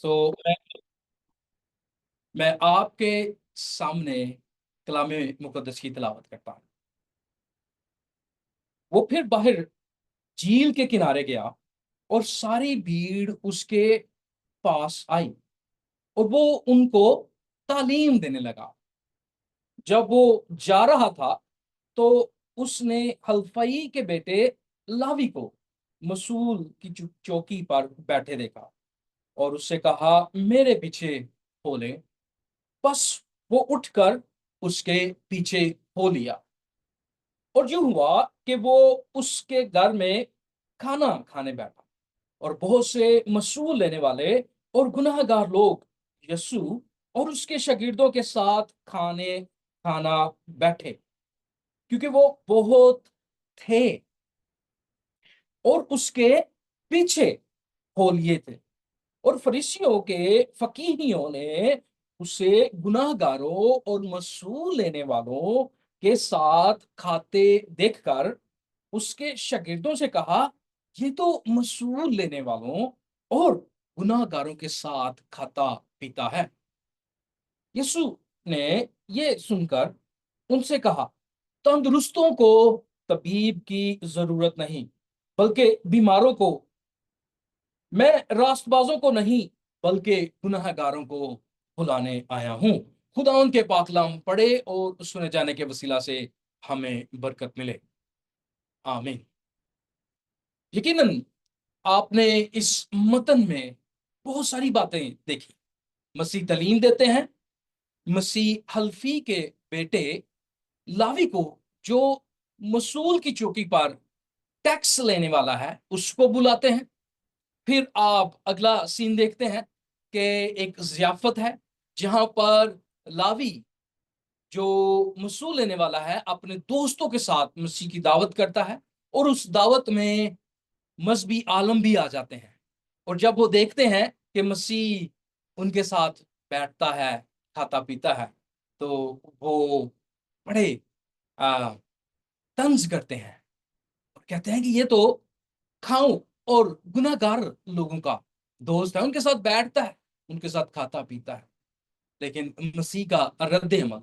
سو میں آپ کے سامنے کلام مقدس کی تلاوت کرتا ہوں۔ وہ پھر باہر جھیل کے کنارے گیا اور ساری بھیڑ اس کے پاس آئی اور وہ ان کو تعلیم دینے لگا۔ جب وہ جا رہا تھا تو اس نے حلفئی کے بیٹے لاوی کو مسول کی چوکی پر بیٹھے دیکھا اور اس سے کہا، میرے پیچھے ہو لے۔ بس وہ اٹھ کر اس کے پیچھے ہو لیا، اور یوں ہوا کہ وہ اس کے گھر میں کھانا کھانے بیٹھا، اور بہت سے مسول لینے والے اور گناہ گار لوگ یسوع اور اس کے شاگردوں کے ساتھ کھانا بیٹھے، کیونکہ وہ بہت تھے اور اس کے پیچھے ہو لیے تھے۔ اور فریسیوں کے فقیہیوں نے اسے گناہ گاروں اور مسول لینے والوں کے ساتھ کھاتے دیکھ کر اس کے شاگردوں سے کہا، یہ تو مسول لینے والوں اور گناہ گاروں کے ساتھ کھاتا پیتا ہے۔ یسوع نے یہ سن کر ان سے کہا، تندرستوں کو طبیب کی ضرورت نہیں، بلکہ بیماروں کو۔ میں راست بازوں کو نہیں بلکہ گناہ گاروں کو بلانے آیا ہوں۔ خدا ان کے پاکلام پڑھے اور سنے جانے کے وسیلہ سے ہمیں برکت ملے، آمین۔ یقیناً آپ نے اس متن میں بہت ساری باتیں دیکھی۔ مسیح تعلیم دیتے ہیں، مسیح حلفی کے بیٹے لاوی کو، جو مسول کی چوکی پر ٹیکس لینے والا ہے، اس کو بلاتے ہیں۔ پھر آپ اگلا سین دیکھتے ہیں کہ ایک ضیافت ہے جہاں پر لاوی، جو مسول لینے والا ہے، اپنے دوستوں کے ساتھ مسیح کی دعوت کرتا ہے، اور اس دعوت میں مذہبی عالم بھی آ جاتے ہیں۔ اور جب وہ دیکھتے ہیں کہ مسیح ان کے ساتھ بیٹھتا ہے، کھاتا پیتا ہے، تو وہ بڑے طنز کرتے ہیں اور کہتے ہیں کہ یہ تو کھاؤں اور گناہ گار لوگوں کا دوست ہے، ان کے ساتھ بیٹھتا ہے، ان کے ساتھ کھاتا پیتا ہے۔ لیکن مسیح کا رد عمل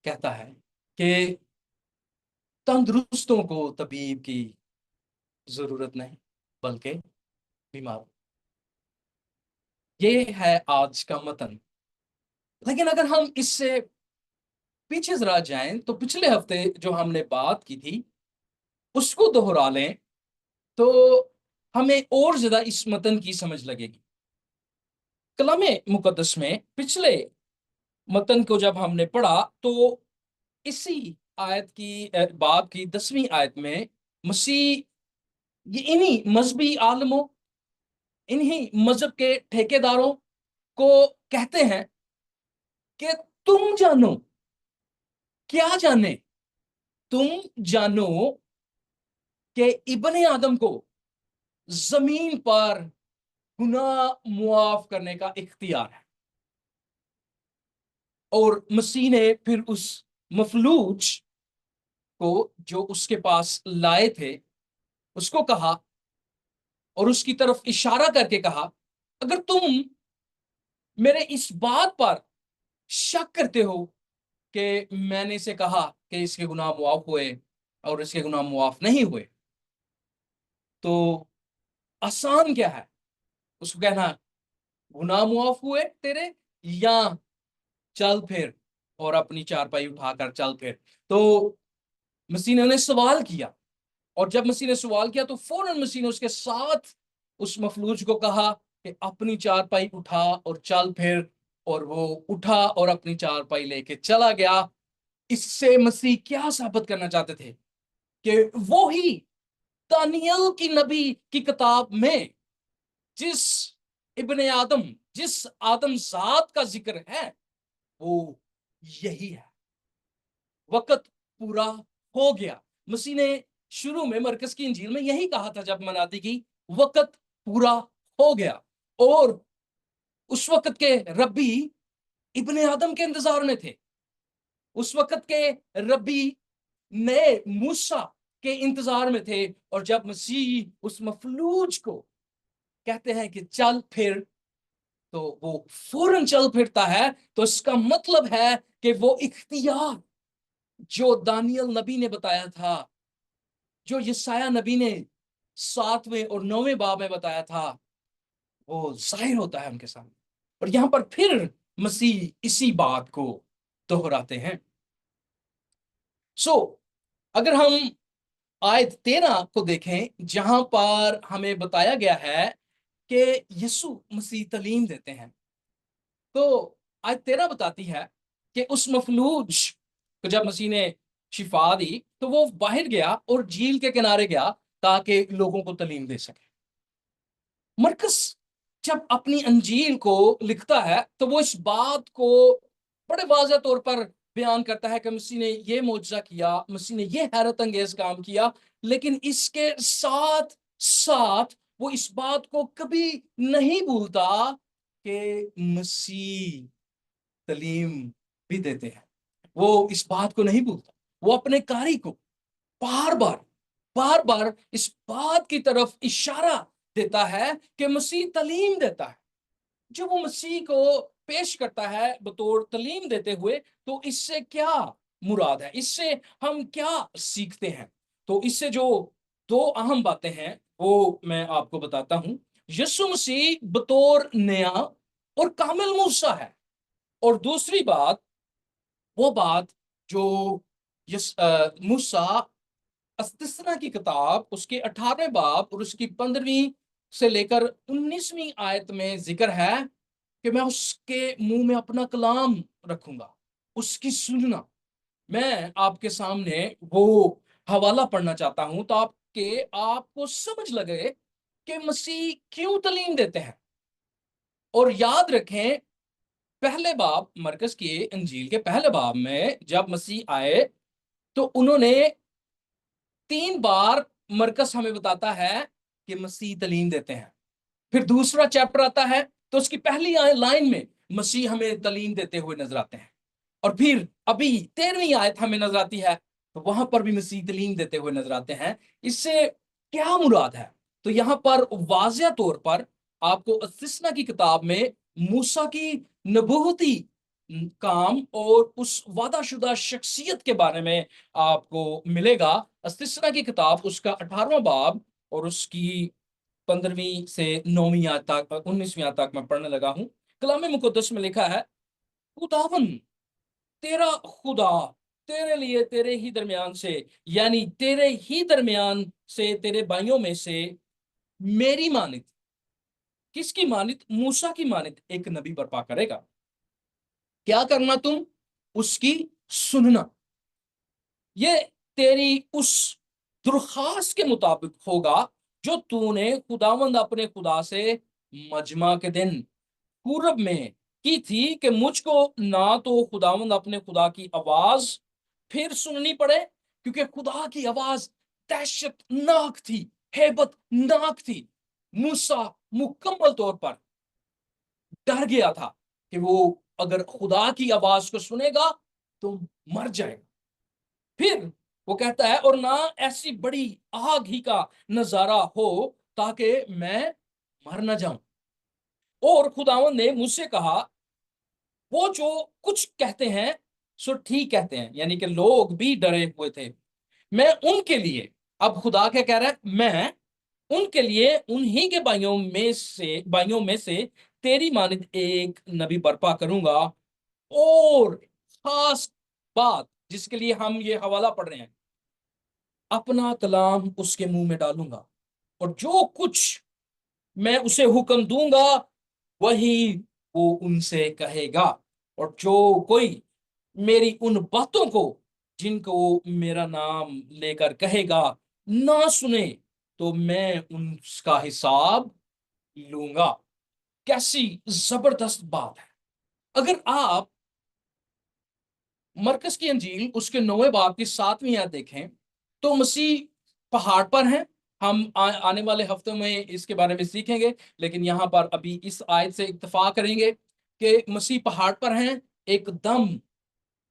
کہتا ہے کہ تندرستوں کو طبیب کی ضرورت نہیں، بلکہ بیمار۔ یہ ہے آج کا متن۔ لیکن اگر ہم اس سے پیچھے ذرا جائیں تو پچھلے ہفتے جو ہم نے بات کی تھی اس کو دوہرا لیں تو ہمیں اور زیادہ اس متن کی سمجھ لگے گی۔ کلام مقدس میں پچھلے متن کو جب ہم نے پڑھا تو اسی آیت کی باب کی 10ویں آیت میں مسیح یہ انہی مذہبی عالموں، انہی مذہب کے ٹھیکیداروں کو کہتے ہیں کہ تم جانو، کیا جانے، تم جانو کہ ابن آدم کو زمین پر گناہ معاف کرنے کا اختیار ہے۔ اور مسیح نے پھر اس مفلوج کو جو اس کے پاس لائے تھے اس کو کہا، اور اس کی طرف اشارہ کر کے کہا، اگر تم میرے اس بات پر شک کرتے ہو کہ میں نے اسے کہا کہ اس کے گناہ معاف ہوئے اور اس کے گناہ معاف نہیں ہوئے، تو آسان کیا ہے اس کو کہنا، گناہ معاف ہوئے تیرے، یا چل پھر اور اپنی چارپائی اٹھا کر چل پھر۔ تو مسیح نے انہیں سوال کیا، اور جب مسیح نے سوال کیا تو فوراً مسیح نے اس کے ساتھ اس مفلوج کو کہا کہ اپنی چارپائی اٹھا اور چل پھر، اور وہ اٹھا اور اپنی چارپائی لے کے چلا گیا۔ اس سے مسیح کیا ثابت کرنا چاہتے تھے کہ وہی دانیل کی نبی کی کتاب میں جس ابن آدم، جس آدم ذات کا ذکر ہے، وہ یہی ہے۔ وقت پورا ہو گیا۔ مسیح نے شروع میں مرکز کی انجیل میں یہی کہا تھا جب منادی کی، وقت پورا ہو گیا۔ اور اس وقت کے ربی ابن آدم کے انتظار میں تھے، اس وقت کے ربی نئے موسیٰ کے انتظار میں تھے، اور جب مسیح اس مفلوج کو کہتے ہیں کہ چل پھر، تو وہ فوراً چل پھرتا ہے، تو اس کا مطلب ہے کہ وہ اختیار جو دانیل نبی نے بتایا تھا، جو یسایہ نبی نے 7ویں اور 9ویں باب میں بتایا تھا، وہ ظاہر ہوتا ہے ان کے سامنے۔ اور یہاں پر پھر مسیح اسی بات کو دہراتے ہیں۔ اگر ہم آیت 13 کو دیکھیں، جہاں پر ہمیں بتایا گیا ہے کہ یسوع مسیح تعلیم دیتے ہیں، تو آیت 13 بتاتی ہے کہ اس مفلوج کو جب مسیح نے شفا دی تو وہ باہر گیا اور جھیل کے کنارے گیا تاکہ لوگوں کو تعلیم دے سکے۔ مرکز جب اپنی انجیل کو لکھتا ہے تو وہ اس بات کو بڑے واضح طور پر بیان کرتا ہے کہ مسیح نے یہ معجزہ کیا، مسیح نے یہ حیرت انگیز کام کیا، لیکن اس کے ساتھ ساتھ وہ اس بات کو کبھی نہیں بھولتا کہ مسیح تعلیم بھی دیتے ہیں۔ وہ اس بات کو نہیں بھولتا، وہ اپنے کاری کو بار بار اس بات کی طرف اشارہ دیتا ہے کہ مسیح تعلیم دیتا ہے۔ جو وہ مسیح کو پیش کرتا ہے بطور تعلیم دیتے ہوئے، تو اس سے کیا مراد ہے، اس سے ہم کیا سیکھتے ہیں؟ تو اس سے جو دو اہم باتیں ہیں وہ میں آپ کو بتاتا ہوں۔ یسوع مسیح بطور نیا اور کامل موسیٰ ہے، اور دوسری بات، وہ بات جو موسیٰ استثنا کی کتاب اس کے 18ویں باب اور اس کی 15ویں سے لے کر 19ویں آیت میں ذکر ہے کہ میں اس کے منہ میں اپنا کلام رکھوں گا، اس کی سننا۔ میں آپ کے سامنے وہ حوالہ پڑھنا چاہتا ہوں تاکہ آپ کو سمجھ لگے کہ مسیح کیوں تعلیم دیتے ہیں۔ اور یاد رکھیں، پہلے باب، مرکز کی انجیل کے پہلے باب میں جب مسیح آئے تو انہوں نے 3 بار، مرکز ہمیں بتاتا ہے کہ مسیح تعلیم دیتے ہیں۔ پھر دوسرا چیپٹر آتا ہے تو اس کی پہلی لائن میں مسیح ہمیں تعلیم دیتے ہوئے نظر آتے ہیں، اور پھر ابھی 13ویں آیت ہمیں نظر آتی ہے تو وہاں پر بھی مسیح تعلیم دیتے ہوئے نظر آتے ہیں۔ اس سے کیا مراد ہے؟ تو یہاں پر واضح طور پر آپ کو استثنا کی کتاب میں موسیٰ کی نبوتی کام اور اس وعدہ شدہ شخصیت کے بارے میں آپ کو ملے گا۔ استثنا کی کتاب اس کا 18واں باب اور اس کی 15ویں سے 9ویں آیت تک، 19ویں آیت تک میں پڑھنے لگا ہوں۔ کلام مقدس میں لکھا ہے، خداون تیرا خدا تیرے لیے تیرے ہی درمیان سے، یعنی تیرے ہی درمیان سے تیرے بھائیوں میں سے میری مانت، کس کی مانت؟ موسیٰ کی مانت ایک نبی برپا کرے گا۔ کیا کرنا تم؟ اس کی سننا۔ یہ تیری اس درخواست کے مطابق ہوگا جو تو نے خداوند اپنے خدا سے مجمع کے دن پورب میں کی تھی، کہ مجھ کو نہ تو خداوند اپنے خدا کی آواز پھر سننی پڑے، کیونکہ خدا کی آواز دہشت ناک تھی، ہیبت ناک تھی۔ موسیٰ مکمل طور پر ڈر گیا تھا کہ وہ اگر خدا کی آواز کو سنے گا تو مر جائے گا۔ پھر وہ کہتا ہے، اور نہ ایسی بڑی آگ ہی کا نظارہ ہو تاکہ میں مر نہ جاؤں۔ اور خداوند نے مجھ سے کہا، وہ جو کچھ کہتے ہیں سو ٹھیک کہتے ہیں، یعنی کہ لوگ بھی ڈرے ہوئے تھے۔ میں ان کے لیے، اب خدا کیا کہہ رہا ہے، میں ان کے لیے انہی کے بھائیوں میں سے تیری مانند ایک نبی برپا کروں گا۔ اور خاص بات جس کے لیے ہم یہ حوالہ پڑھ رہے ہیں، اپنا کلام اس کے منہ میں ڈالوں گا، اور جو کچھ میں اسے حکم دوں گا وہی وہ ان سے کہے گا۔ اور جو کوئی میری ان باتوں کو جن کو میرا نام لے کر کہے گا نہ سنے تو میں ان کا حساب لوں گا۔ کیسی زبردست بات ہے! اگر آپ مرکز کی انجیل اس کے 9ویں باب کی 7ویں آیت دیکھیں تو مسیح پہاڑ پر ہیں۔ ہم آنے والے ہفتوں میں اس کے بارے میں سیکھیں گے، لیکن یہاں پر ابھی اس آیت سے اکتفا کریں گے کہ مسیح پہاڑ پر ہیں، ایک دم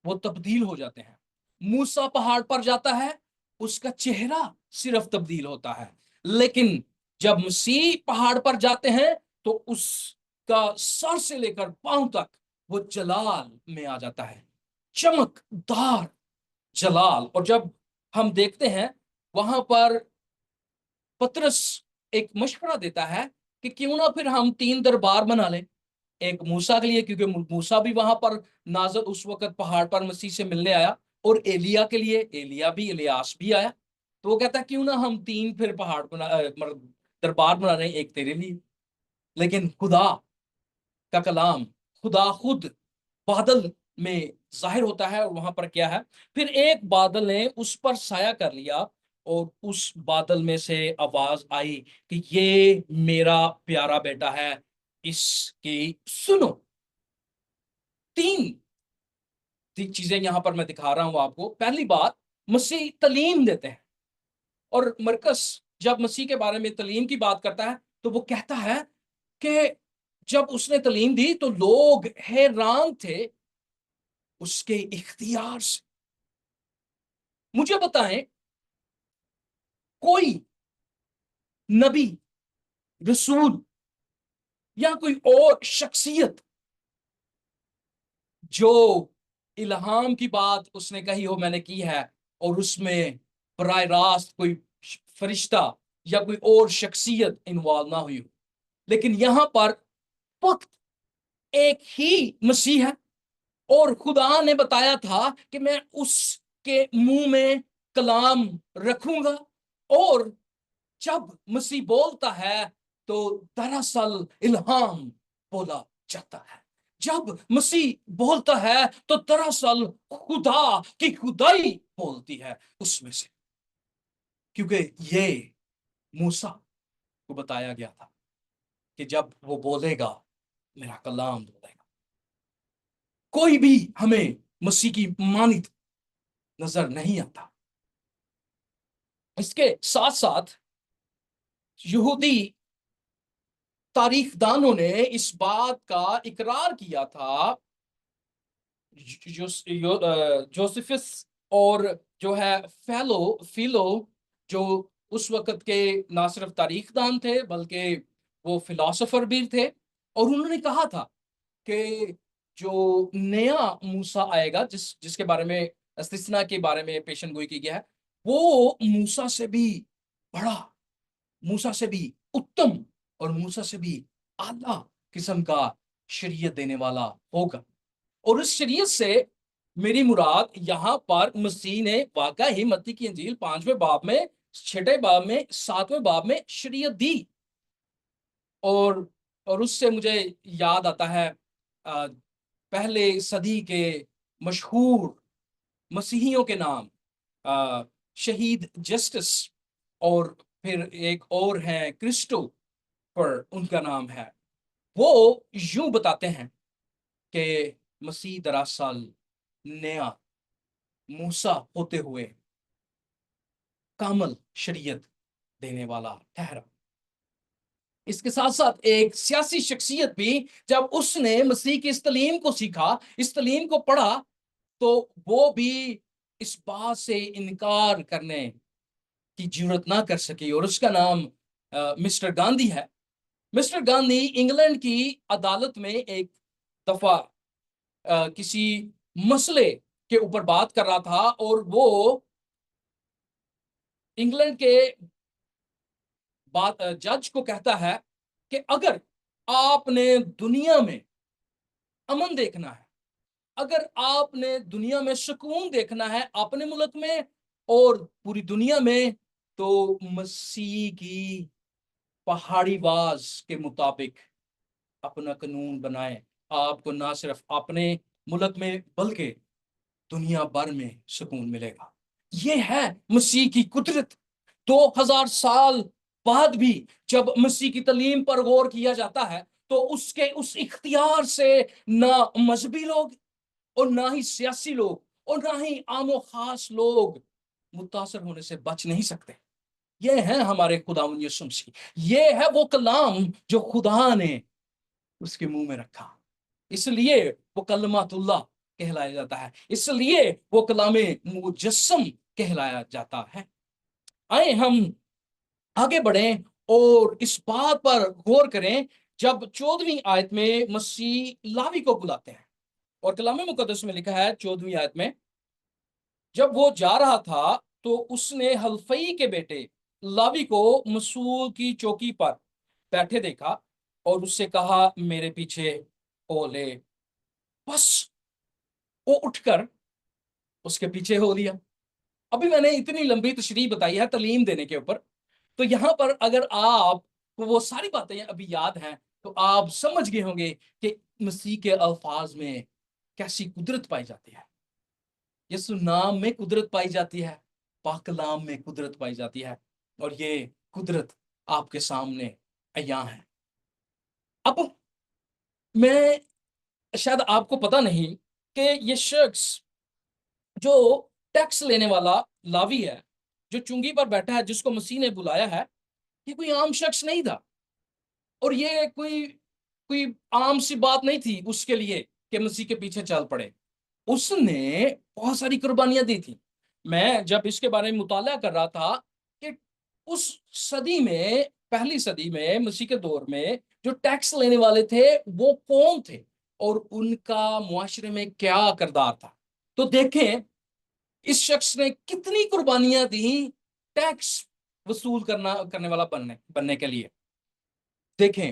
وہ تبدیل ہو جاتے ہیں۔ موسیٰ پہاڑ پر جاتا ہے، اس کا چہرہ صرف تبدیل ہوتا ہے، لیکن جب مسیح پہاڑ پر جاتے ہیں تو اس کا سر سے لے کر پاؤں تک وہ جلال میں آ جاتا ہے، چمکدار جلال۔ اور جب ہم دیکھتے ہیں وہاں پر پطرس ایک مشورہ دیتا ہے کہ کیوں نہ پھر ہم 3 دربار بنا لیں، ایک موسیٰ کے لیے کیونکہ موسیٰ بھی وہاں پر نازل اس وقت پہاڑ پر مسیح سے ملنے آیا، اور ایلیا کے لیے ایلیا بھی، الیاس بھی آیا۔ تو وہ کہتا ہے کیوں نہ ہم 3 پھر پہاڑ دربار بنا رہے ہیں، ایک تیرے لیے۔ لیکن خدا کا کلام، خدا خود بادل میں ظاہر ہوتا ہے، اور وہاں پر کیا ہے، پھر ایک بادل نے اس پر سایہ کر لیا، اور اس بادل میں سے آواز آئی کہ یہ میرا پیارا بیٹا ہے، اس کی سنو۔ تین چیزیں یہاں پر میں دکھا رہا ہوں آپ کو۔ پہلی بات، مسیح تعلیم دیتے ہیں، اور مرکز جب مسیح کے بارے میں تعلیم کی بات کرتا ہے تو وہ کہتا ہے کہ جب اس نے تعلیم دی تو لوگ حیران تھے اس کے اختیار سے۔ مجھے بتائیں کوئی نبی، رسول یا کوئی اور شخصیت جو الہام کی بات اس نے کہی ہو، میں نے کی ہے، اور اس میں براہ راست کوئی فرشتہ یا کوئی اور شخصیت انوالو نہ ہوئی ہو، لیکن یہاں پر فقط ایک ہی مسیح ہے، اور خدا نے بتایا تھا کہ میں اس کے منہ میں کلام رکھوں گا، اور جب مسیح بولتا ہے تو دراصل الہام بولا جاتا ہے۔ جب مسیح بولتا ہے تو دراصل خدا کی خدائی بولتی ہے اس میں سے، کیونکہ یہ موسیٰ کو بتایا گیا تھا کہ جب وہ بولے گا میرا کلام بولے گا۔ کوئی بھی ہمیں مسیح کی مانند نظر نہیں آتا۔ اس کے ساتھ ساتھ یہودی تاریخ دانوں نے اس بات کا اقرار کیا تھا، جوسفس اور جو ہے فیلو جو اس وقت کے نہ صرف تاریخ دان تھے بلکہ وہ فلاسفر بھی تھے، اور انہوں نے کہا تھا کہ جو نیا موسیٰ آئے گا، جس کے بارے میں استثنا کے بارے میں پیشن گوئی کی گیا ہے، وہ موسیٰ سے بھی بڑا، موسیٰ سے بھی اتم، اور موسیٰ سے بھی اعلیٰ قسم کا شریعت دینے والا ہوگا۔ اور اس شریعت سے میری مراد یہاں پر مسیح نے واقع ہی متی کی انجیل 5ویں باب میں، 6 باب میں، 7ویں باب میں شریعت دی، اور اس سے مجھے یاد آتا ہے پہلے صدی کے مشہور مسیحیوں کے نام، شہید جسٹس، اور پھر ایک اور ہیں کرسٹو پر ان کا نام ہے۔ وہ یوں بتاتے ہیں کہ مسیح دراصل نیا موسیٰ ہوتے ہوئے کامل شریعت دینے والا ٹھہرا۔ اس کے ساتھ ساتھ ایک سیاسی شخصیت بھی، جب اس نے مسیح کی اس تعلیم کو سیکھا، اس تعلیم کو پڑھا، تو وہ بھی اس بات سے انکار کرنے کی جرات نہ کر سکی، اور اس کا نام مسٹر گاندھی ہے۔ مسٹر گاندھی انگلینڈ کی عدالت میں ایک دفعہ کسی مسئلے کے اوپر بات کر رہا تھا، اور وہ انگلینڈ کے جج کو کہتا ہے کہ اگر آپ نے دنیا میں امن دیکھنا ہے، اگر آپ نے دنیا میں سکون دیکھنا ہے اپنے ملک میں اور پوری دنیا میں، تو مسیح کی پہاڑی واز کے مطابق اپنا قانون بنائے، آپ کو نہ صرف اپنے ملک میں بلکہ دنیا بھر میں سکون ملے گا۔ یہ ہے مسیح کی قدرت۔ 2000 سال بعد بھی جب مسیح کی تعلیم پر غور کیا جاتا ہے تو اس اختیار سے نہ مذہبی لوگ اور نہ ہی سیاسی لوگ اور نہ ہی عام و خاص لوگ متاثر ہونے سے بچ نہیں سکتے۔ یہ ہے ہمارے خداوند یسوع مسیح، یہ ہے وہ کلام جو خدا نے اس کے منہ میں رکھا، اس لیے وہ کلمات اللہ کہلایا جاتا ہے، اس لیے وہ کلام مجسم کہلایا جاتا ہے۔ آئے ہم آگے بڑھیں اور اس بات پر غور کریں جب 14ویں آیت میں مسیح لاوی کو بلاتے ہیں، اور کلام مقدس میں لکھا ہے 14ویں آیت میں، جب وہ جا رہا تھا تو اس نے حلفئی کے بیٹے لاوی کو مسول کی چوکی پر بیٹھے دیکھا اور اس سے کہا میرے پیچھے ہو لے، بس وہ اٹھ کر اس کے پیچھے ہو لیا۔ ابھی میں نے اتنی لمبی تشریح بتائی ہے تعلیم دینے کے اوپر، تو یہاں پر اگر آپ کو وہ ساری باتیں ابھی یاد ہیں تو آپ سمجھ گئے ہوں گے کہ مسیح کے الفاظ میں کیسی قدرت پائی جاتی ہے، یسوع نام میں قدرت پائی جاتی ہے، پاک کلام میں قدرت پائی جاتی ہے، اور یہ قدرت آپ کے سامنے عیاں ہے۔ اب میں شاید آپ کو پتا نہیں کہ یہ شخص جو ٹیکس لینے والا لاوی ہے، جو چنگی پر بیٹھا ہے، جس کو مسیح نے بلایا ہے، یہ کوئی عام شخص نہیں تھا، اور یہ کوئی عام سی بات نہیں تھی اس کے لیے کہ مسیح کے پیچھے چل پڑے۔ اس نے بہت ساری قربانیاں دی تھی۔ میں جب اس کے بارے میں مطالعہ کر رہا تھا کہ اس صدی میں، پہلی صدی میں، مسیح کے دور میں جو ٹیکس لینے والے تھے وہ کون تھے اور ان کا معاشرے میں کیا کردار تھا، تو دیکھیں اس شخص نے کتنی قربانیاں دی ٹیکس وصول کرنے والا بننے کے لیے۔ دیکھیں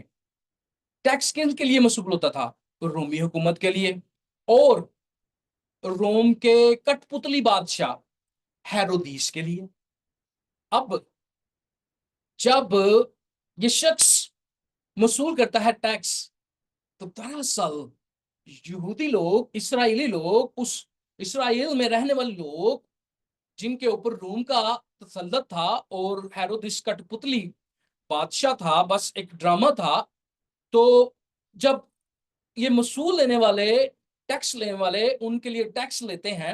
ٹیکس کن کے لیے مسئول ہوتا تھا؟ رومی حکومت کے لیے، اور روم کے کٹ پتلی بادشاہ ہیرودیس کے لیے۔ اب جب یہ شخص وصول کرتا ہے ٹیکس، تو دراصل یہودی لوگ، اسرائیلی لوگ، اس اسرائیل میں رہنے والے لوگ جن کے اوپر روم کا تسلط تھا اور ہیرودیس کٹ پتلی بادشاہ تھا، بس ایک ڈرامہ تھا، تو جب یہ وصول لینے والے، ٹیکس لینے والے ان کے لیے ٹیکس لیتے ہیں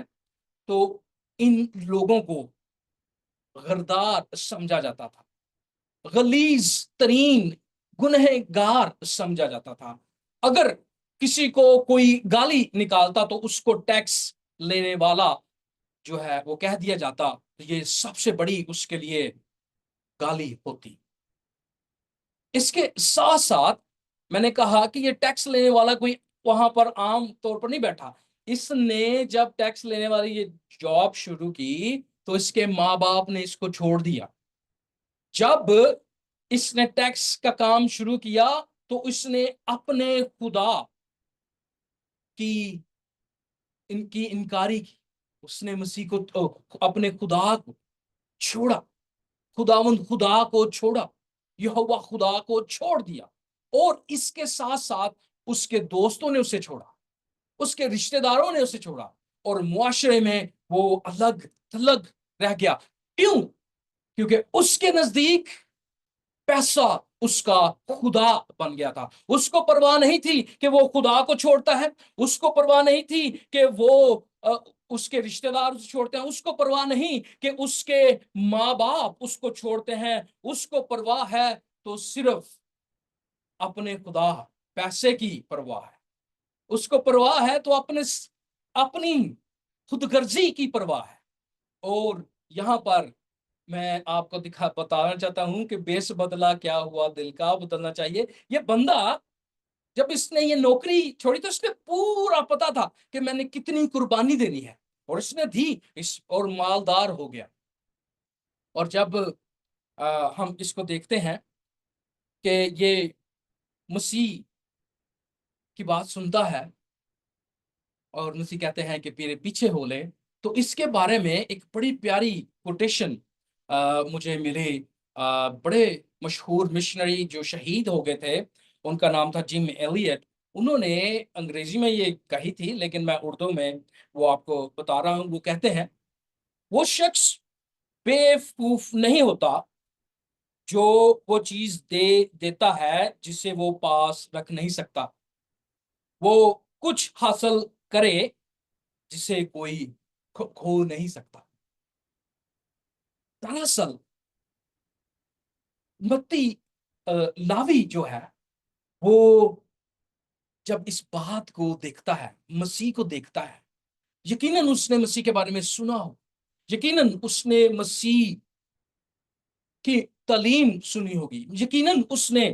تو ان لوگوں کو غردار سمجھا جاتا تھا، غلیظ ترین گنہگار سمجھا جاتا تھا۔ اگر کسی کو کوئی گالی نکالتا تو اس کو ٹیکس لینے والا جو ہے وہ کہہ دیا جاتا، یہ سب سے بڑی اس کے لیے گالی ہوتی۔ اس کے ساتھ ساتھ میں نے کہا کہ یہ ٹیکس لینے والا کوئی وہاں پر عام طور پر نہیں بیٹھا، اس نے جب ٹیکس لینے والی یہ جاب شروع کی تو اس کے ماں باپ نے اس کو چھوڑ دیا۔ جب اس نے ٹیکس کا کام شروع کیا تو اس نے اپنے خدا کی انکاری کی، اس نے مسیح کو، اپنے خدا کو چھوڑا، خداوند خدا کو چھوڑا، یہوہ خدا کو چھوڑ دیا، اور اس کے ساتھ ساتھ اس کے دوستوں نے اسے چھوڑا، اس کے رشتہ داروں نے اسے چھوڑا، اور معاشرے میں وہ الگ تھلگ رہ گیا۔ کیوں؟ کیونکہ اس کے نزدیک پیسہ اس کا خدا بن گیا تھا۔ اس کو پرواہ نہیں تھی کہ وہ خدا کو چھوڑتا ہے، اس کو پرواہ نہیں تھی کہ وہ اس کے رشتہ دار اسے چھوڑتے ہیں، اس کو پرواہ نہیں کہ اس کے ماں باپ اس کو چھوڑتے ہیں، اس کو پرواہ ہے تو صرف اپنے خدا، پیسے کی پرواہ ہے، اس کو پرواہ ہے تو اپنی خود غرضی کی پرواہ ہے۔ اور یہاں پر میں آپ کو بتانا چاہتا ہوں کہ بیس بدلا کیا ہوا دل کا بدلنا چاہیے۔ یہ بندہ جب اس نے یہ نوکری چھوڑی تو اس نے پورا پتا تھا کہ میں نے کتنی قربانی دینی ہے، اور اس نے دی، اور مالدار ہو گیا۔ اور جب ہم اس کو دیکھتے ہیں کہ یہ مسیح کی بات سنتا ہے اور مسیح کہتے ہیں کہ میرے پیچھے ہو لے، تو اس کے بارے میں ایک بڑی پیاری کوٹیشن مجھے ملی۔ بڑے مشہور مشنری جو شہید ہو گئے تھے، ان کا نام تھا جم ایلیٹ، انہوں نے انگریزی میں یہ کہی تھی، لیکن میں اردو میں وہ آپ کو بتا رہا ہوں۔ وہ کہتے ہیں وہ شخص بے وقوف نہیں ہوتا جو وہ چیز دیتا ہے جسے وہ پاس رکھ نہیں سکتا، وہ کچھ حاصل کرے جسے کوئی کھو نہیں سکتا۔ دراصل متی لاوی جو ہے وہ جب اس بات کو دیکھتا ہے، مسیح کو دیکھتا ہے، یقیناً اس نے مسیح کے بارے میں سنا ہو، یقیناً اس نے مسیح کی تعلیم سنی ہوگی، یقیناً اس نے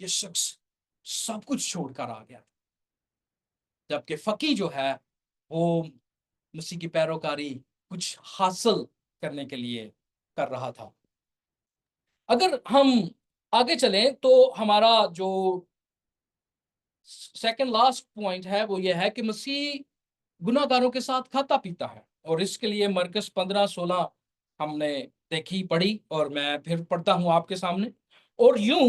یہ شخص سب کچھ چھوڑ کر آ گیا، جبکہ فقی جو ہے وہ مسیح کی پیروکاری کچھ حاصل کرنے کے لیے کر رہا تھا۔ اگر ہم آگے چلیں تو ہمارا جو سیکنڈ لاسٹ پوائنٹ ہے وہ یہ ہے کہ مسیح گناہ گاروں کے ساتھ کھاتا پیتا ہے، اور اس کے لیے مرکز 15-16 ہم نے دیکھی پڑھی، اور میں پھر پڑھتا ہوں آپ کے سامنے۔ اور یوں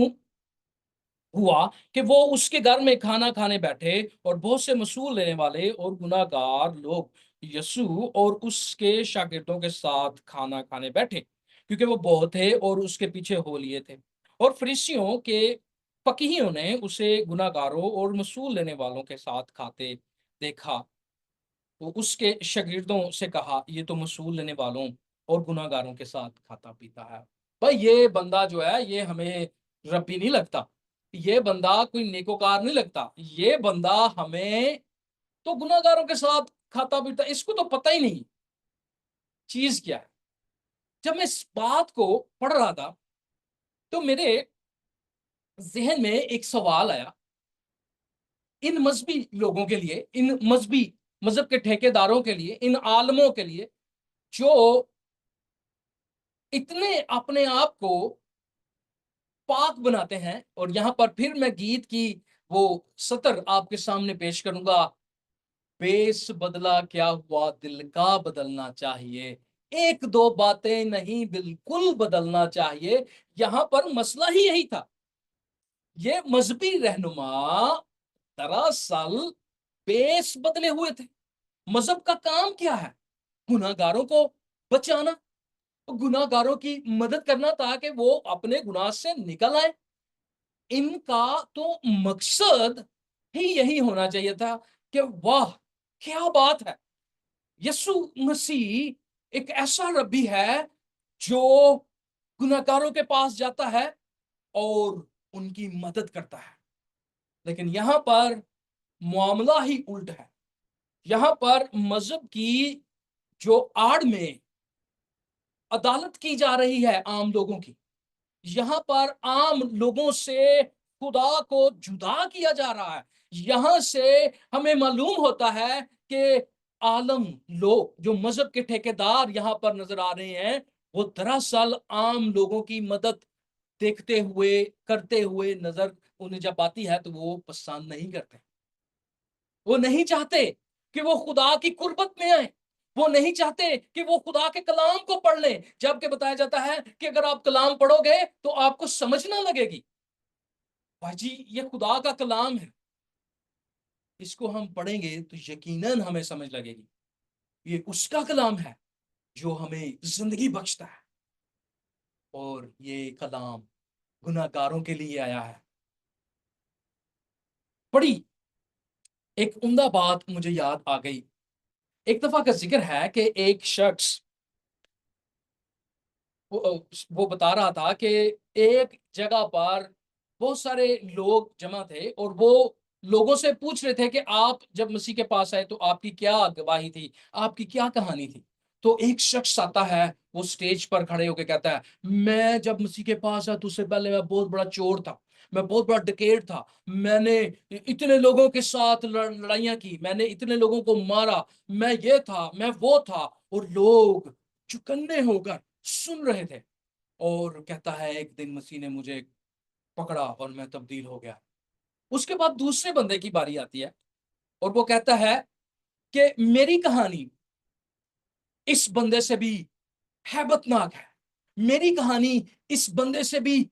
ہوا کہ وہ اس کے گھر میں کھانا کھانے بیٹھے، اور بہت سے مصول لینے والے اور گناہ گار لوگ یسوع اور اس کے شاگردوں کے ساتھ کھانا کھانے بیٹھے، کیونکہ وہ بہت تھے اور اس کے پیچھے ہو لیے تھے۔ اور فریسیوں کے فقیہوں نے اسے گناہ گاروں اور مصول لینے والوں کے ساتھ کھاتے دیکھا، تو اس کے شاگردوں سے کہا، یہ تو مصول لینے والوں اور گناہ گاروں کے ساتھ کھاتا پیتا ہے۔ بھائی یہ بندہ جو ہے یہ ہمیں ربی نہیں لگتا، یہ بندہ کوئی نیکوکار نہیں لگتا، یہ بندہ ہمیں تو گناہ گاروں کے ساتھ کھاتا پیتا، اس کو تو پتہ ہی نہیں چیز کیا ہے۔ جب میں اس بات کو پڑھ رہا تھا تو میرے ذہن میں ایک سوال آیا، ان مذہبی لوگوں کے لیے، ان مذہب کے ٹھیکیداروں کے لیے، ان عالموں کے لیے جو اتنے اپنے آپ کو پاک بناتے ہیں، اور یہاں پر پھر میں گیت کی وہ سطر آپ کے سامنے پیش کروں گا، بیس بدلا کیا ہوا دل کا بدلنا چاہیے، ایک دو باتیں نہیں بالکل بدلنا چاہیے۔ یہاں پر مسئلہ ہی یہی تھا، یہ مذہبی رہنما دراصل بیس بدلے ہوئے تھے۔ مذہب کا کام کیا ہے؟ گناہ گاروں کو بچانا، گناہ گاروں کی مدد کرنا تاکہ وہ اپنے گناہ سے نکل آئے۔ ان کا تو مقصد ہی یہی ہونا چاہیے تھا کہ واہ کیا بات ہے، یسوع مسیح ایک ایسا ربی ہے جو گناہ گاروں کے پاس جاتا ہے اور ان کی مدد کرتا ہے۔ لیکن یہاں پر معاملہ ہی الٹ ہے، یہاں پر مذہب کی جو آڑ میں عدالت کی جا رہی ہے عام لوگوں کی، یہاں پر عام لوگوں سے خدا کو جدا کیا جا رہا ہے۔ یہاں سے ہمیں معلوم ہوتا ہے کہ عالم لوگ جو مذہب کے ٹھیکیدار یہاں پر نظر آ رہے ہیں، وہ دراصل عام لوگوں کی مدد دیکھتے ہوئے کرتے ہوئے نظر انہیں جب آتی ہے تو وہ پسند نہیں کرتے، وہ نہیں چاہتے کہ وہ خدا کی قربت میں آئیں، وہ نہیں چاہتے کہ وہ خدا کے کلام کو پڑھ لیں، جبکہ بتایا جاتا ہے کہ اگر آپ کلام پڑھو گے تو آپ کو سمجھ نہ لگے گی۔ بھائی جی یہ خدا کا کلام ہے، اس کو ہم پڑھیں گے تو یقیناً ہمیں سمجھ لگے گی، یہ اس کا کلام ہے جو ہمیں زندگی بخشتا ہے، اور یہ کلام گناہ گاروں کے لیے آیا ہے۔ بڑی ایک عمدہ بات مجھے یاد آ گئی، ایک دفعہ کا ذکر ہے کہ ایک شخص وہ بتا رہا تھا کہ ایک جگہ پر بہت سارے لوگ جمع تھے، اور وہ لوگوں سے پوچھ رہے تھے کہ آپ جب مسیح کے پاس آئے تو آپ کی کیا گواہی تھی، آپ کی کیا کہانی تھی۔ تو ایک شخص آتا ہے، وہ سٹیج پر کھڑے ہو کے کہتا ہے، میں جب مسیح کے پاس آیا تو اس سے پہلے میں بہت بڑا چور تھا، میں بہت بڑا ڈکیٹ تھا، میں نے اتنے لوگوں کے ساتھ لڑائیاں کی، میں نے اتنے لوگوں کو مارا، میں یہ تھا میں وہ تھا، اور لوگ چکنے ہو کر سن رہے تھے۔ اور کہتا ہے ایک دن مسیح نے مجھے پکڑا اور میں تبدیل ہو گیا۔ اس کے بعد دوسرے بندے کی باری آتی ہے، اور وہ کہتا ہے کہ میری کہانی اس بندے سے بھی ہیبت ناک ہے، میری کہانی اس بندے سے بھی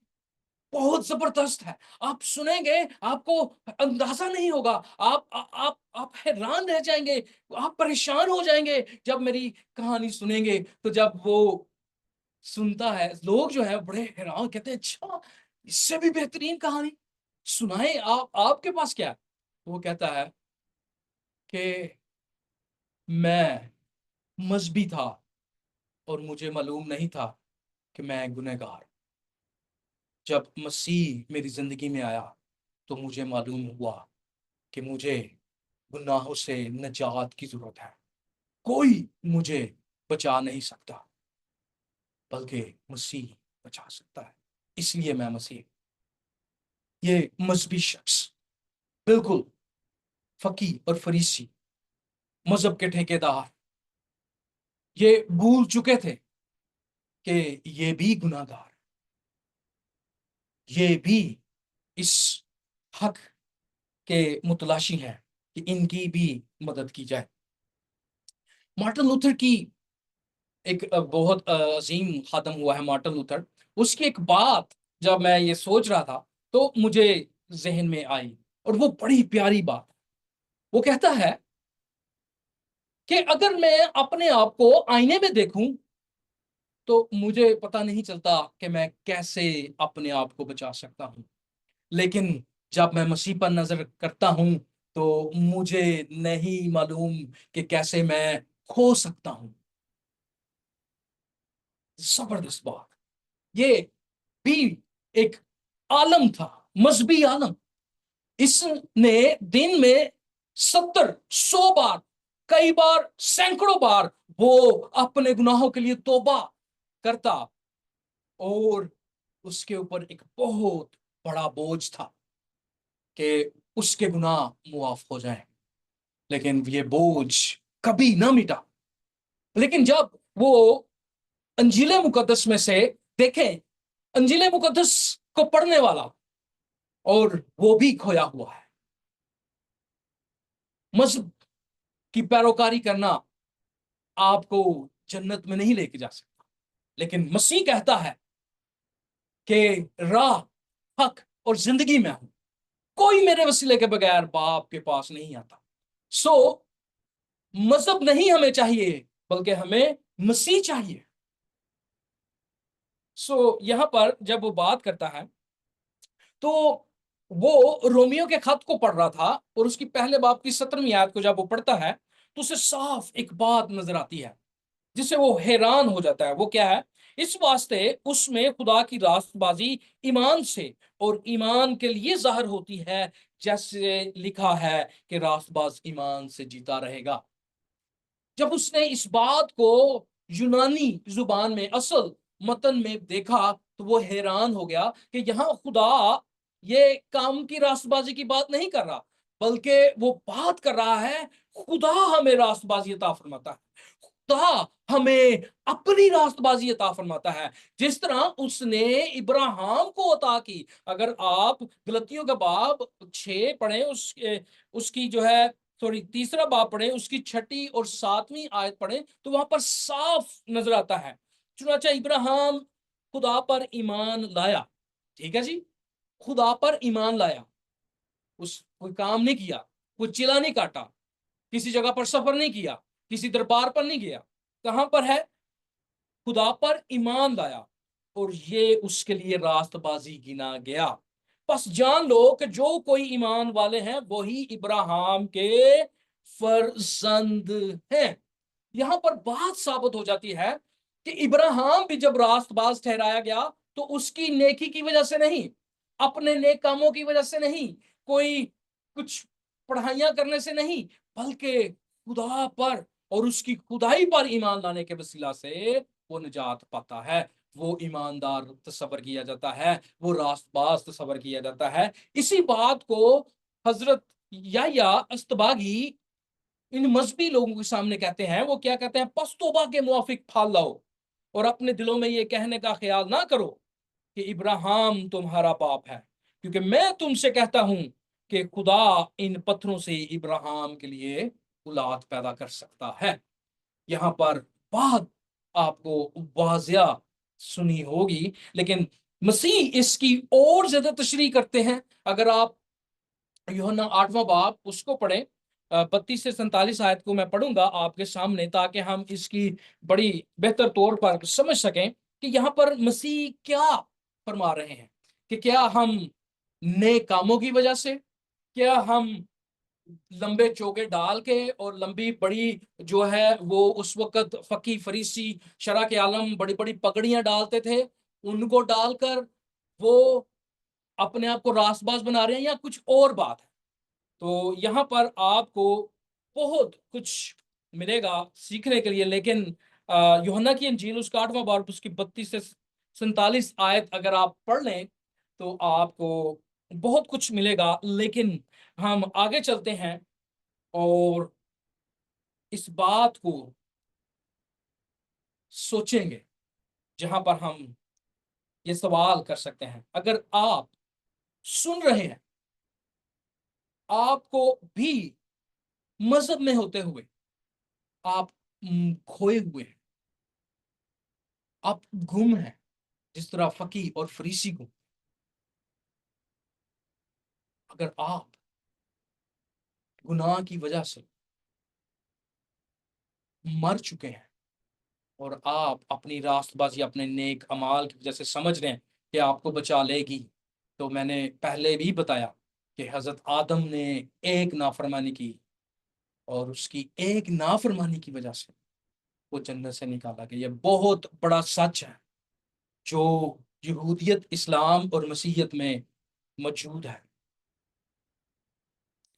بہت زبردست ہے، آپ سنیں گے آپ کو اندازہ نہیں ہوگا، آپ حیران رہ جائیں گے، آپ پریشان ہو جائیں گے جب میری کہانی سنیں گے۔ تو جب وہ سنتا ہے، لوگ جو ہے بڑے حیران، کہتے ہیں اچھا اس سے بھی بہترین کہانی سنائیں، آپ کے پاس کیا ہے؟ وہ کہتا ہے کہ میں مذہبی تھا اور مجھے معلوم نہیں تھا کہ میں گنہگار، جب مسیح میری زندگی میں آیا تو مجھے معلوم ہوا کہ مجھے گناہوں سے نجات کی ضرورت ہے، کوئی مجھے بچا نہیں سکتا بلکہ مسیح بچا سکتا ہے، اس لیے میں مسیح یہ مذہبی شخص بالکل فقی اور فریسی مذہب کے ٹھیکیدار یہ بھول چکے تھے کہ یہ بھی گناہ گار، یہ بھی اس حق کے متلاشی ہیں کہ ان کی بھی مدد کی جائے۔ مارٹن لوتھر کی ایک بہت عظیم خاتم ہوا ہے مارٹن لوتھر، اس کی ایک بات جب میں یہ سوچ رہا تھا تو مجھے ذہن میں آئی، اور وہ بڑی پیاری بات۔ وہ کہتا ہے کہ اگر میں اپنے آپ کو آئینے میں دیکھوں تو مجھے پتہ نہیں چلتا کہ میں کیسے اپنے آپ کو بچا سکتا ہوں، لیکن جب میں مسیح پر نظر کرتا ہوں تو مجھے نہیں معلوم کہ کیسے میں کھو سکتا ہوں۔ زبردست بات، یہ بھی ایک عالم تھا، مذہبی عالم۔ اس نے دن میں 70 100 بار، کئی بار سینکڑوں بار وہ اپنے گناہوں کے لیے توبہ کرتا، اور اس کے اوپر ایک بہت بڑا بوجھ تھا کہ اس کے گناہ معاف ہو جائیں، لیکن یہ بوجھ کبھی نہ مٹا۔ لیکن جب وہ انجیل مقدس میں سے دیکھیں، انجیل مقدس کو پڑھنے والا، اور وہ بھی کھویا ہوا ہے۔ مذہب کی پیروکاری کرنا آپ کو جنت میں نہیں لے کے جا سکتا، لیکن مسیح کہتا ہے کہ راہ، حق اور زندگی میں ہوں، کوئی میرے وسیلے کے بغیر باپ کے پاس نہیں آتا۔ سو مذہب نہیں ہمیں چاہیے، بلکہ ہمیں مسیح چاہیے۔ سو یہاں پر جب وہ بات کرتا ہے تو وہ رومیو کے خط کو پڑھ رہا تھا، اور اس کی پہلے باب کی 17ویں آیت کو جب وہ پڑھتا ہے تو اسے صاف ایک بات نظر آتی ہے جس سے وہ حیران ہو جاتا ہے۔ وہ کیا ہے؟ اس واسطے اس میں خدا کی راست بازی ایمان سے اور ایمان کے لیے ظاہر ہوتی ہے، جیسے لکھا ہے کہ راست باز ایمان سے جیتا رہے گا۔ جب اس نے اس بات کو یونانی زبان میں، اصل متن میں دیکھا تو وہ حیران ہو گیا کہ یہاں خدا یہ کام کی راست بازی کی بات نہیں کر رہا، بلکہ وہ بات کر رہا ہے خدا ہمیں راست بازی عطا فرماتا ہے، خدا ہمیں اپنی راست بازی عطا فرماتا ہے، جس طرح اس نے ابراہیم کو عطا کی۔ اگر آپ غلطیوں کا باب 6 پڑھیں، اس کی جو ہے تیسرا باب پڑھیں، اس کی 6 اور 7ویں آیت پڑھیں تو وہاں پر صاف نظر آتا ہے، چنانچہ ابراہیم خدا پر ایمان لایا۔ ٹھیک ہے جی، خدا پر ایمان لایا، اس کوئی کام نہیں کیا، کوئی چلا نہیں کاٹا، کسی جگہ پر سفر نہیں کیا، کسی دربار پر نہیں گیا، کہاں پر ہے؟ خدا پر ایمان لایا، اور یہ اس کے لیے راست بازی گنا گیا۔ پس جان لو کہ جو کوئی ایمان والے ہیں وہی ابراہیم کے فرزند ہیں۔ یہاں پر بات ثابت ہو جاتی ہے کہ ابراہیم بھی جب راست باز ٹھہرایا گیا تو اس کی نیکی کی وجہ سے نہیں، اپنے نیک کاموں کی وجہ سے نہیں، کوئی کچھ پڑھائیاں کرنے سے نہیں، بلکہ خدا پر اور اس کی خدائی پر ایمان لانے کے وسیلہ سے وہ نجات پاتا ہے، وہ ایماندار تصور کیا جاتا ہے، وہ راست باز تصور کیا جاتا ہے۔ اسی بات کو حضرت یحییٰ استباغی ان مذہبی لوگوں کے سامنے کہتے ہیں۔ وہ کیا کہتے ہیں؟ پس توبہ کے موافق پھال لاؤ، اور اپنے دلوں میں یہ کہنے کا خیال نہ کرو کہ ابراہیم تمہارا باپ ہے، کیونکہ میں تم سے کہتا ہوں کہ خدا ان پتھروں سے ابراہیم کے لیے اولاد پیدا کر سکتا ہے۔ یہاں پر بات آپ کو واضح سنی ہوگی، لیکن مسیح اس کی اور زیادہ تشریح کرتے ہیں۔ اگر آپ یوحنا 8واں باب اس کو پڑھیں، 32 سے 47 آیت کو میں پڑھوں گا آپ کے سامنے تاکہ ہم اس کی بڑی بہتر طور پر سمجھ سکیں کہ یہاں پر مسیح کیا فرما رہے ہیں، کہ کیا ہم نیک کاموں کی وجہ سے، کیا ہم لمبے چوگے ڈال کے اور لمبی بڑی جو ہے وہ اس وقت فقی فریسی شرع کے عالم بڑی بڑی پگڑیاں ڈالتے تھے، ان کو ڈال کر وہ اپنے آپ کو راست باز بنا رہے ہیں، یا کچھ اور بات ہے؟ تو یہاں پر آپ کو بہت کچھ ملے گا سیکھنے کے لیے، لیکن یوحنا کی انجیل اس کا 8واں باب اس کی 32 سے 47 آیت اگر آپ پڑھ لیں تو آپ کو بہت کچھ ملے گا، لیکن ہم آگے چلتے ہیں اور اس بات کو سوچیں گے، جہاں پر ہم یہ سوال کر سکتے ہیں، اگر آپ سن رہے ہیں، آپ کو بھی مذہب میں ہوتے ہوئے آپ کھوئے ہوئے ہیں، آپ گم ہیں، جس طرح فقی اور فریسی کو، اگر آپ گناہ کی وجہ سے مر چکے ہیں اور آپ اپنی راست بازی اپنے نیک اعمال کی وجہ سے سمجھ رہے ہیں کہ آپ کو بچا لے گی، تو میں نے پہلے بھی بتایا کہ حضرت آدم نے ایک نافرمانی کی، اور اس کی ایک نافرمانی کی وجہ سے وہ جنت سے نکالا گیا۔ یہ بہت بڑا سچ ہے جو یہودیت، اسلام اور مسیحیت میں موجود ہے۔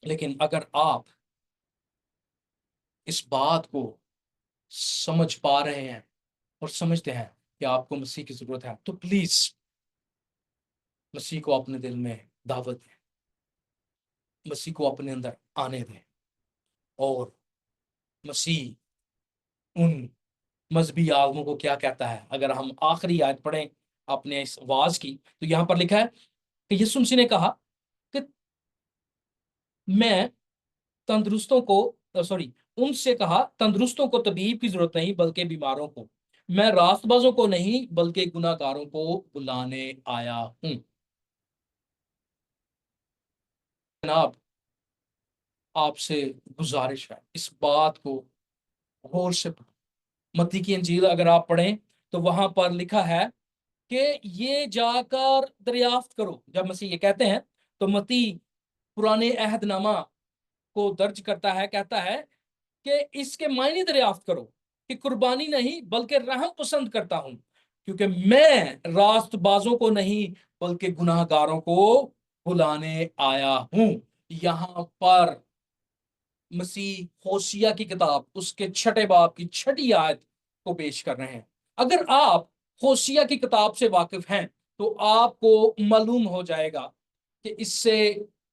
لیکن اگر آپ اس بات کو سمجھ پا رہے ہیں اور سمجھتے ہیں کہ آپ کو مسیح کی ضرورت ہے، تو پلیز مسیح کو اپنے دل میں دعوت دیں، مسیح کو اپنے اندر آنے دیں، اور مسیح ان مذہبی عالموں کو کیا کہتا ہے؟ اگر ہم آخری آیت پڑھیں اپنے اس واز کی، تو یہاں پر لکھا ہے کہ یسوع مسیح نے کہا کہ میں تندرستوں کو سوری ان سے کہا، تندرستوں کو طبیب کی ضرورت نہیں بلکہ بیماروں کو، میں راست بازوں کو نہیں بلکہ گناہ گاروں کو بلانے آیا ہوں۔ جناب، آپ سے گزارش ہے، اس بات کو غور سے متی کی انجیل اگر آپ پڑھیں تو وہاں پر لکھا ہے کہ یہ جا کر دریافت کرو۔ جب مسیح یہ کہتے ہیں تو متی پرانے عہد نامہ کو درج کرتا ہے، کہتا ہے کہ اس کے معنی دریافت کرو کہ قربانی نہیں بلکہ رحم پسند کرتا ہوں، کیونکہ میں راست بازوں کو نہیں بلکہ گناہ گاروں کو بلانے آیا ہوں۔ یہاں پر مسیح ہوشیہ کی کتاب اس کے 6 باب کی 6 آیت کو پیش کر رہے ہیں۔ اگر آپ ہوشیہ کی کتاب سے واقف ہیں تو آپ کو معلوم ہو جائے گا کہ اس سے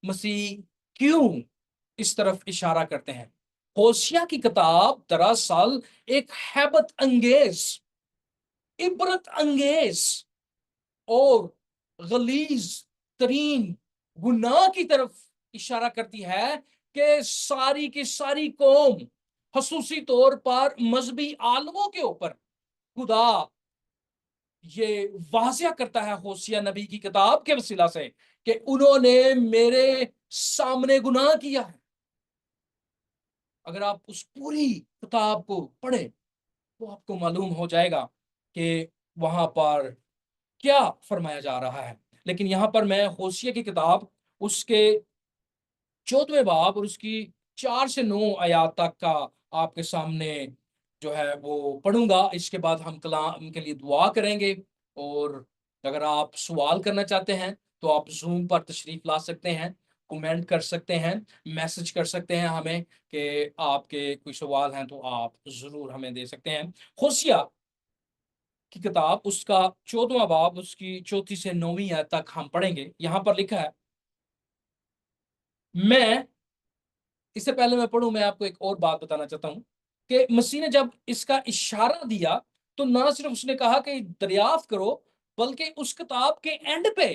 مسیح کیوں اس طرف اشارہ کرتے ہیں۔ ہوشیہ کی کتاب دراصل ایک ہیبت انگیز، عبرت انگیز اور غلیظ ترین گناہ کی طرف اشارہ کرتی ہے کہ ساری کی ساری قوم، خصوصی طور پر مذہبی عالموں کے اوپر خدا یہ واضح کرتا ہے ہوشیہ نبی کی کتاب کے وسیلہ سے کہ انہوں نے میرے سامنے گناہ کیا ہے۔ اگر آپ اس پوری کتاب کو پڑھیں تو آپ کو معلوم ہو جائے گا کہ وہاں پر کیا فرمایا جا رہا ہے۔ لیکن یہاں پر میں ہوشیہ کی کتاب اس کے 14 باب اور اس کی 4 سے 9 آیات تک کا آپ کے سامنے جو ہے وہ پڑھوں گا۔ اس کے بعد ہم کلام کے لیے دعا کریں گے، اور اگر آپ سوال کرنا چاہتے ہیں تو آپ زوم پر تشریف لا سکتے ہیں، کومنٹ کر سکتے ہیں، میسج کر سکتے ہیں ہمیں کہ آپ کے کوئی سوال ہیں تو آپ ضرور ہمیں دے سکتے ہیں۔ ہوشیہ کی کتاب اس کا 14واں باب اس کی 4 سے 9 آیت تک ہم پڑھیں گے۔ یہاں پر لکھا ہے، میں اس سے پہلے میں پڑھوں، میں آپ کو ایک اور بات بتانا چاہتا ہوں کہ مسیح نے جب اس کا اشارہ دیا تو نہ صرف اس نے کہا کہ دریافت کرو، بلکہ اس کتاب کے اینڈ پہ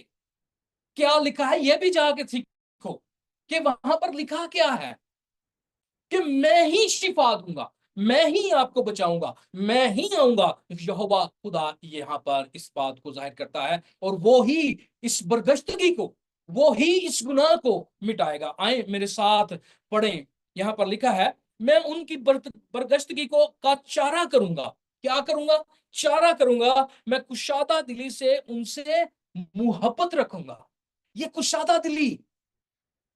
کیا لکھا ہے یہ بھی جا کے سیکھو کہ وہاں پر لکھا کیا ہے، کہ میں ہی شفا دوں گا، میں ہی آپ کو بچاؤں گا، میں ہی آؤں گا۔ یہوہ خدا یہاں پر اس بات کو ظاہر کرتا ہے، اور وہی اس برگشتگی کو، وہی اس گناہ کو مٹائے گا۔ آئیں میرے ساتھ پڑھیں، یہاں پر لکھا ہے، میں ان کی برگشتگی کو کا چارہ کروں گا۔ کیا کروں گا؟ چارہ کروں گا۔ میں کشادہ دلی سے ان سے محبت رکھوں گا۔ یہ کشادہ دلی،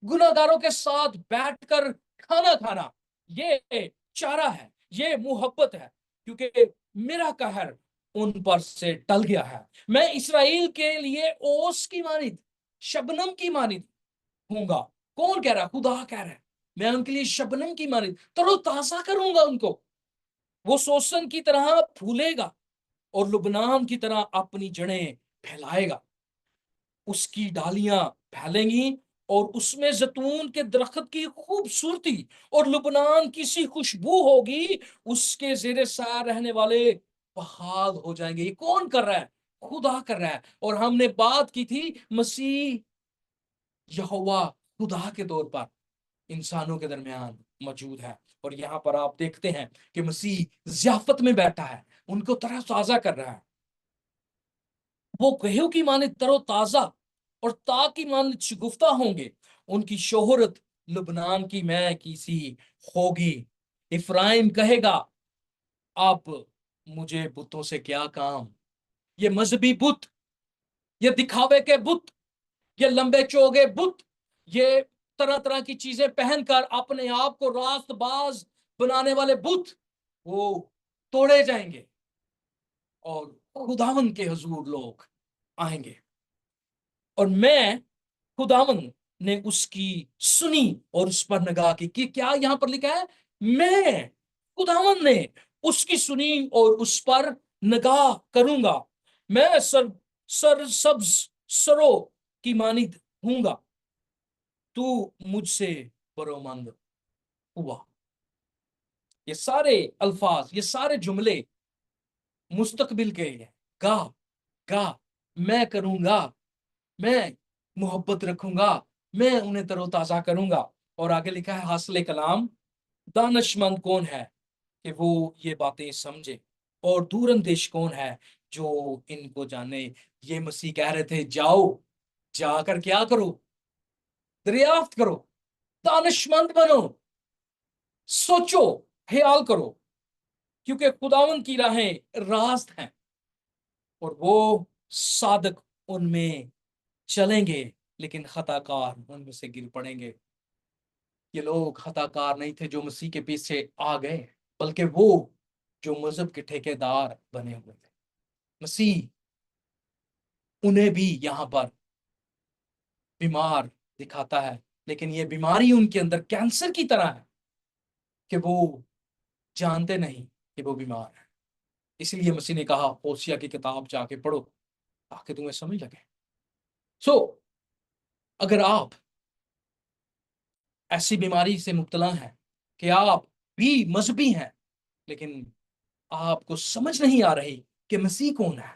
گناہ گاروں کے ساتھ بیٹھ کر کھانا کھانا، یہ چارہ ہے، یہ محبت ہے، کیونکہ میرا قہر ان پر سے ٹل گیا ہے۔ میں اسرائیل کے لیے اوس کی مانند، شبنم کی مانند ہوں گا۔ کون کہہ رہا؟ خدا کہہ رہا ہے، میں ان کے لیے شبنم کی مانند ترو تازہ کروں گا ان کو۔ وہ سوسن کی طرح پھولے گا اور لبنان کی طرح اپنی جڑیں پھیلائے گا۔ اس کی ڈالیاں پھیلیں گی اور اس میں زیتون کے درخت کی خوبصورتی اور لبنان کی سی خوشبو ہوگی، اس کے زیر سایہ رہنے والے بحال ہو جائیں گے۔ یہ کون کر رہا ہے؟ خدا کر رہا ہے۔ اور ہم نے بات کی تھی مسیح یہوہ خدا کے طور پر انسانوں کے درمیان موجود ہے، اور یہاں پر آپ دیکھتے ہیں کہ مسیح ضیافت میں بیٹھا ہے، ان کو طرح تازہ کر رہا ہے۔ وہ گہیوں کی مانند تر و تازہ اور تا کی مانند شگفتہ ہوں گے، ان کی شہرت لبنان کی مے کی سی ہوگی۔ افرائیم کہے گا اب مجھے بتوں سے کیا کام، یہ مذہبی بت، یہ دکھاوے کے بت، یہ لمبے چوگے بت، یہ طرح طرح کی چیزیں پہن کر اپنے آپ کو راست باز بنانے والے بت، وہ توڑے جائیں گے اور خداوند کے حضور لوگ آئیں گے۔ اور میں خداوند نے اس کی سنی اور اس پر نگاہ کی، کہ کیا یہاں پر لکھا ہے؟ میں خداوند نے اس کی سنی اور اس پر نگاہ کروں گا، میں سر سبز سرو کی مانند ہوں گا، تو مجھ سے برومند ہوا۔ یہ سارے الفاظ، یہ سارے جملے مستقبل کے ہیں۔ گا گا میں کروں گا، میں محبت رکھوں گا، میں انہیں تر و تازہ کروں گا۔ اور آگے لکھا ہے حاصل کلام دانش مند کون ہے کہ وہ یہ باتیں سمجھے، اور دور اندیش کون ہے جو ان کو جانے۔ یہ مسیح کہہ رہے تھے جاؤ، جا کر کیا کرو؟ دریافت کرو، دانش مند بنو، سوچو، خیال کرو، کیونکہ خداوند کی راہیں راست ہیں اور وہ صادق ان میں چلیں گے، لیکن خطا کار ان میں سے گر پڑیں گے۔ یہ لوگ خطا کار نہیں تھے جو مسیح کے پیچھے آ گئے، بلکہ وہ جو مذہب کے ٹھیکیدار بنے ہوئے تھے۔ مسیح انہیں بھی یہاں پر بیمار دکھاتا ہے، لیکن یہ بیماری ان کے اندر کینسر کی طرح ہے کہ وہ جانتے نہیں کہ وہ بیمار ہے۔ اس لیے مسیح نے کہا ہوشیہ کی کتاب جا کے پڑھو تاکہ تمہیں سمجھ لگے۔ اگر آپ ایسی بیماری سے مبتلا ہیں کہ آپ بھی مذہبی ہیں، لیکن آپ کو سمجھ نہیں آ رہی کہ مسیح کون ہے،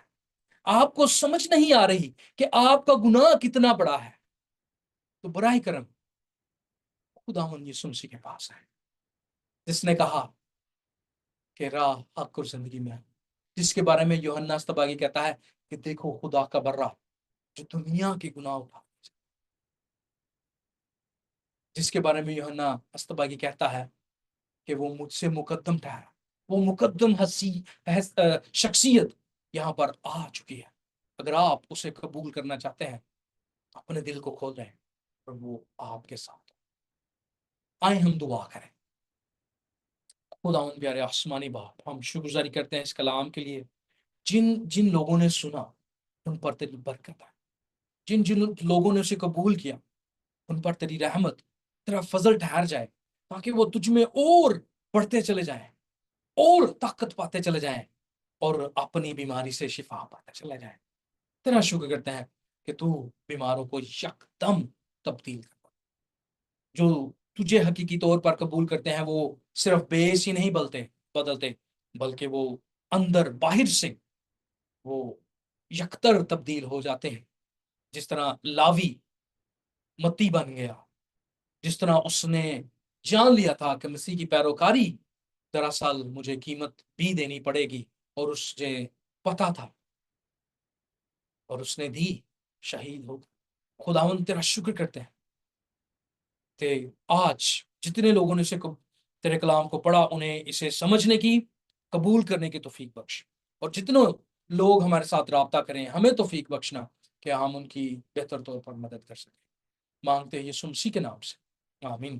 آپ کو سمجھ نہیں آ رہی کہ آپ کا گناہ کتنا بڑا ہے، تو براہ کرم خداوند یسوع مسیح کے پاس ہے، جس نے کہا کہ راہ حق اور زندگی میں، جس کے بارے میں یوحنا استباغی کہتا ہے کہ دیکھو خدا کا برہ جو دنیا کے گناہ اٹھا، جس کے بارے میں یوحنا استباغی کہتا ہے کہ وہ مجھ سے مقدم ٹھہرا، وہ مقدم شخصیت یہاں پر آ چکی ہے۔ اگر آپ اسے قبول کرنا چاہتے ہیں اپنے دل کو کھول دیں اور وہ آپ کے ساتھ۔ آئیں ہم دعا کریں۔ خداوند پیارے آسمانی باپ، ہم شکر گزاری کرتے ہیں اس کلام کے لیے، جن جن لوگوں نے سنا ان پر تیری برکت ہے، جن جن لوگوں نے اسے قبول کیا ان پر تیری رحمت، تیرا فضل ٹھہر جائے، تاکہ وہ تجھ میں اور بڑھتے چلے جائیں اور طاقت پاتے چلے جائیں اور اپنی بیماری سے شفا پاتے چلے جائیں۔ تیرا شکر کرتے ہیں کہ تو بیماروں کو یکدم تبدیل کر، جو تجھے حقیقی طور پر قبول کرتے ہیں وہ صرف بیس ہی نہیں بدلتے، بلکہ وہ اندر باہر سے وہ یکتر تبدیل ہو جاتے ہیں۔ جس طرح لاوی متی بن گیا، جس طرح اس نے جان لیا تھا کہ مسیح کی پیروکاری دراصل مجھے قیمت بھی دینی پڑے گی، اور اس نے پتا تھا اور اس نے دی، شہید ہو گیا۔ خداوند تیرا شکر کرتے ہیں کہ آج جتنے لوگوں نے اسے تیرے کلام کو پڑھا انہیں اسے سمجھنے کی، قبول کرنے کی توفیق بخش، اور جتنے لوگ ہمارے ساتھ رابطہ کریں ہمیں توفیق بخشنا کہ ہم ان کی بہتر طور پر مدد کر سکیں۔ مانگتے ہیں یسوع مسیح کے نام سے، آمین۔